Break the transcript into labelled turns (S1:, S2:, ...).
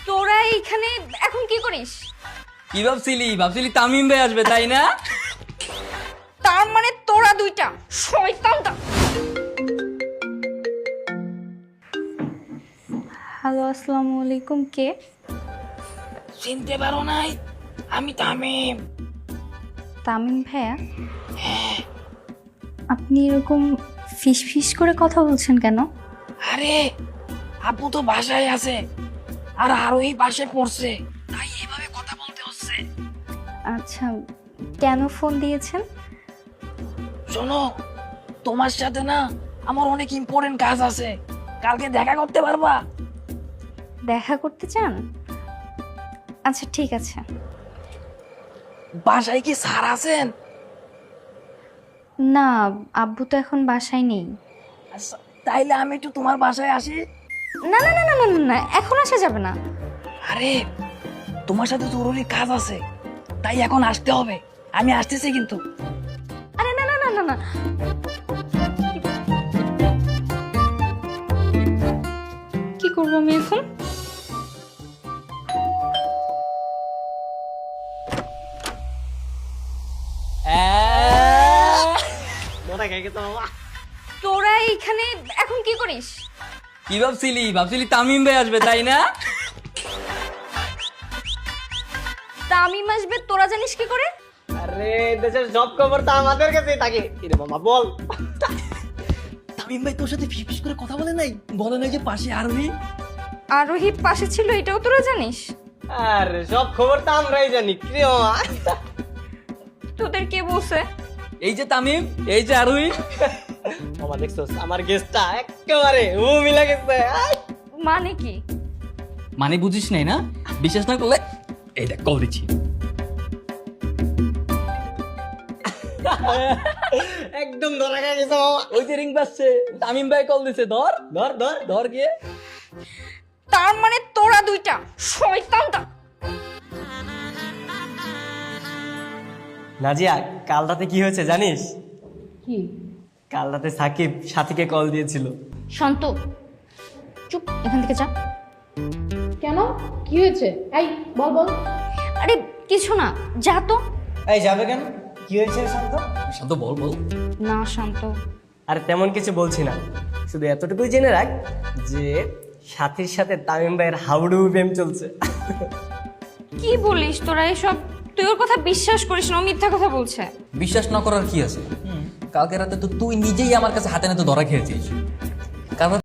S1: তোরা এইখানে এখন কি করিস?
S2: কি ভাবছিলি তামিম ভাই আসবে তাই না?
S1: তার মানে তোরা দুইটা শয়তানটা। হ্যালো, আসসালামু আলাইকুম। কে?
S3: চিনতে পারো নাই? আমি তামিম।
S1: তামিম ভাইয়া? আপনি এরকম ফিস ফিস করে কথা বলছেন কেন?
S3: আরে আপু তো বাসায় আছে আর আরোহী পাশে পড়ছে, তাই এইভাবে কথা বলতে হচ্ছে।
S1: আচ্ছা, কেন ফোন দিয়েছেন?
S3: শোনো, তোমার সাথে না আমার অনেক ইম্পর্টেন্ট কাজ আছে, কালকে দেখা করতে পারবা?
S1: দেখা করতে চান? আচ্ছা ঠিক আছে।
S3: বাসায় কি স্যার আছেন?
S1: না, আব্বু তো এখন বাসায় নেই।
S3: আচ্ছা, তাইলে আমি একটু তোমার বাসায় আসি।
S1: না না না না না না, এখন আসা যাবে না।
S3: আরে তোমার সাথে জরুরি কাজ আছে, তাই এখন আসতে হবে। আমি আসতেছি কিন্তু।
S1: আরে না না না না না, কি করবো আমি এখন? তোরা এইখানে এখন কি করিস?
S2: কি ভাবছিলি তামিম ভাই আসবে তাই না?
S1: তামিম আসবে তোরা জানিস কি করে?
S4: আরে দেশের সব খবর তো আমাদের কাছেই থাকে। কিরে মামা বল।
S2: তামিম ভাই তোর সাথে ফিস করে কথা বলে নাই যে পাশে আরোহী।
S1: আরোহী পাশে ছিল, এটাও তোরা জানিস?
S4: আরে সব খবর তো আমরাই জানি। কিরে মামা?
S1: তোদের কে বলছে?
S2: এই যে তামিম, এই যে আরোহী।
S4: মামা দেখছস আমার গেস্টটা একেবারে ও মিলা গেছে।
S1: মানে কি?
S2: মানে বুঝিস নাই না? বিশ্বাস না করলে এই দেখ কল দিচ্ছি।
S4: একদম ধরা খেয়ে গেছে মামা।
S2: ওই যে রিং বাজছে, তামিম ভাই কল দিছে। ধর
S4: ধর ধর।
S2: ধর গিয়ে।
S1: তার মানে তোরা দুইটা শয়তানটা।
S4: নাজিয়া, কাল রাতে কি হয়েছে জানিস?
S1: কি?
S4: কাল রাতে সাকিব সাথীকে কল দিয়েছিল।
S1: শান্ত, চুপ, এখান থেকে যা।
S5: কেন, কি হয়েছে? এই বল বল।
S1: আরে কিছু না, যা তো।
S4: এই যাবে কেন? কি হয়েছে শান্ত?
S2: শান্ত বল।
S1: না শান্ত,
S4: আরে তেমন কিছু বলছি না, শুধু এতটুকুই জেনে রাখ যে সাথীর সাথে তামিম ভাইয়ের হাউডু প্রেম চলছে।
S1: কি বলিস তোরা এসব? তুই ওর কথা বিশ্বাস করিস না, ও মিথ্যা কথা বলছে।
S2: বিশ্বাস না করার কি আছে? কালকে রাতে তো তুই নিজেই আমার কাছে হাতে নাতে ধরা খেয়েছিস। কারণ